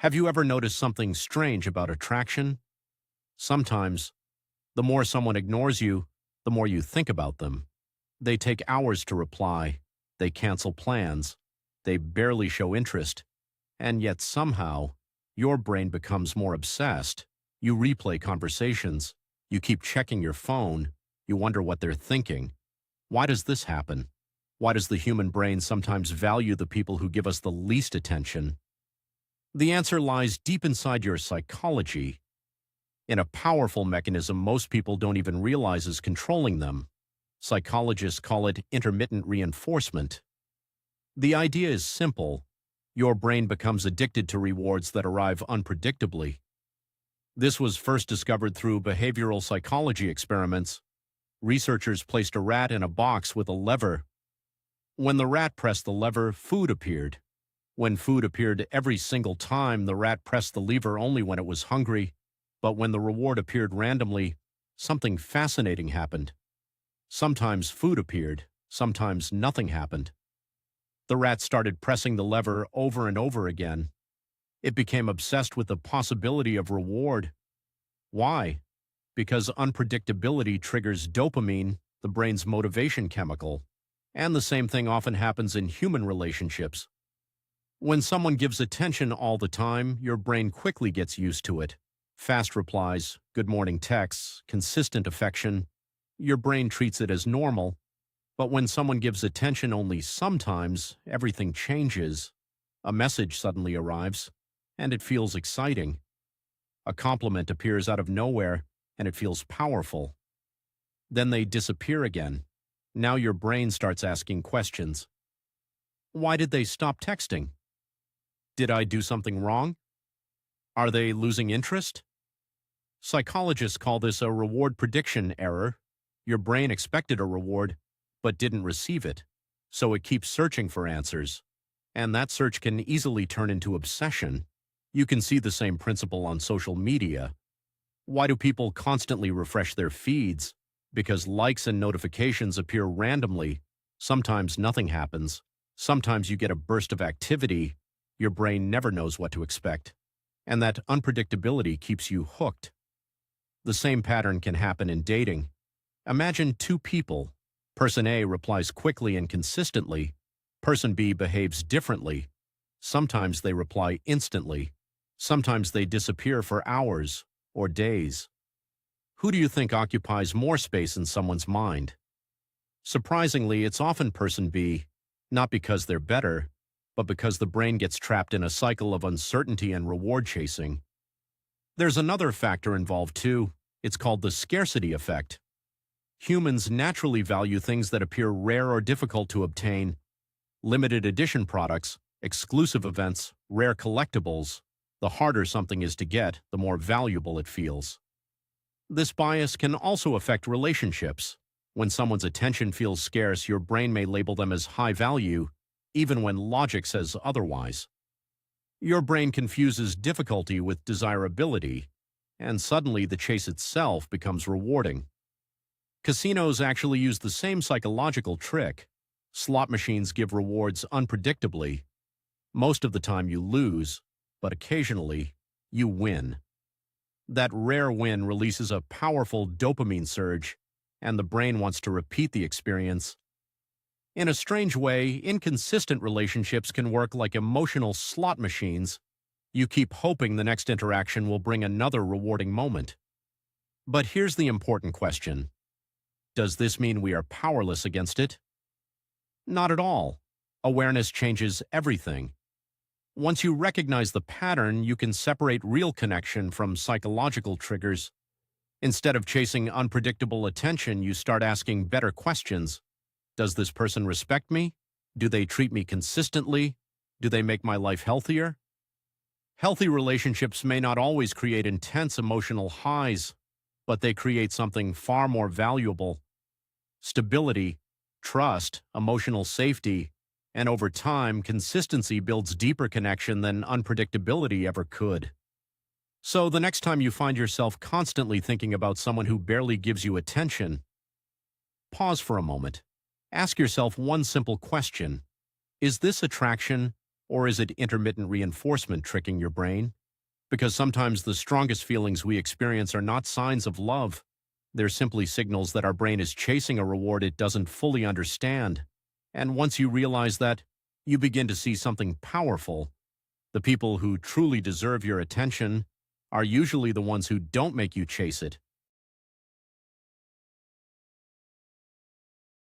Have you ever noticed something strange about attraction? Sometimes, the more someone ignores you, the more you think about them. They take hours to reply, they cancel plans, they barely show interest, and yet somehow, your brain becomes more obsessed. You replay conversations, you keep checking your phone, you wonder what they're thinking. Why does this happen? Why does the human brain sometimes value the people who give us the least attention? The answer lies deep inside your psychology, in a powerful mechanism most people don't even realize is controlling them. Psychologists call it intermittent reinforcement. The idea is simple. Your brain becomes addicted to rewards that arrive unpredictably. This was first discovered through behavioral psychology experiments. Researchers placed a rat in a box with a lever. When the rat pressed the lever, food appeared. When food appeared every single time, the rat pressed the lever only when it was hungry. But when the reward appeared randomly, something fascinating happened. Sometimes food appeared, sometimes nothing happened. The rat started pressing the lever over and over again. It became obsessed with the possibility of reward. Why? Because unpredictability triggers dopamine, the brain's motivation chemical. And the same thing often happens in human relationships. When someone gives attention all the time, your brain quickly gets used to it. Fast replies, good morning texts, consistent affection. Your brain treats it as normal. But when someone gives attention only sometimes, everything changes. A message suddenly arrives, and it feels exciting. A compliment appears out of nowhere, and it feels powerful. Then they disappear again. Now your brain starts asking questions. Why did they stop texting? Did I do something wrong? Are they losing interest? Psychologists call this a reward prediction error. Your brain expected a reward, but didn't receive it, so it keeps searching for answers. And that search can easily turn into obsession. You can see the same principle on social media. Why do people constantly refresh their feeds? Because likes and notifications appear randomly. Sometimes nothing happens. Sometimes you get a burst of activity. Your brain never knows what to expect. And that unpredictability keeps you hooked. The same pattern can happen in dating. Imagine two people. Person A replies quickly and consistently. Person B behaves differently. Sometimes they reply instantly. Sometimes they disappear for hours or days. Who do you think occupies more space in someone's mind? Surprisingly, it's often person B, not because they're better, but because the brain gets trapped in a cycle of uncertainty and reward chasing. There's another factor involved too. It's called the scarcity effect. Humans naturally value things that appear rare or difficult to obtain. Limited edition products, exclusive events, rare collectibles. The harder something is to get, the more valuable it feels. This bias can also affect relationships. When someone's attention feels scarce, your brain may label them as high value, even when logic says otherwise. Your brain confuses difficulty with desirability, and suddenly the chase itself becomes rewarding. Casinos actually use the same psychological trick. Slot machines give rewards unpredictably. Most of the time you lose, but occasionally you win. That rare win releases a powerful dopamine surge, and the brain wants to repeat the experience. In a strange way, inconsistent relationships can work like emotional slot machines. You keep hoping the next interaction will bring another rewarding moment. But here's the important question. Does this mean we are powerless against it? Not at all. Awareness changes everything. Once you recognize the pattern, you can separate real connection from psychological triggers. Instead of chasing unpredictable attention, you start asking better questions. Does this person respect me? Do they treat me consistently? Do they make my life healthier? Healthy relationships may not always create intense emotional highs, but they create something far more valuable: stability, trust, emotional safety, and over time, consistency builds deeper connection than unpredictability ever could. So the next time you find yourself constantly thinking about someone who barely gives you attention, pause for a moment. Ask yourself one simple question. Is this attraction, Or is it intermittent reinforcement tricking your brain? Because sometimes the strongest feelings we experience are not signs of love. They're simply signals that our brain is chasing a reward it doesn't fully understand. And once you realize that, you begin to see something powerful. The people who truly deserve your attention are usually the ones who don't make you chase it,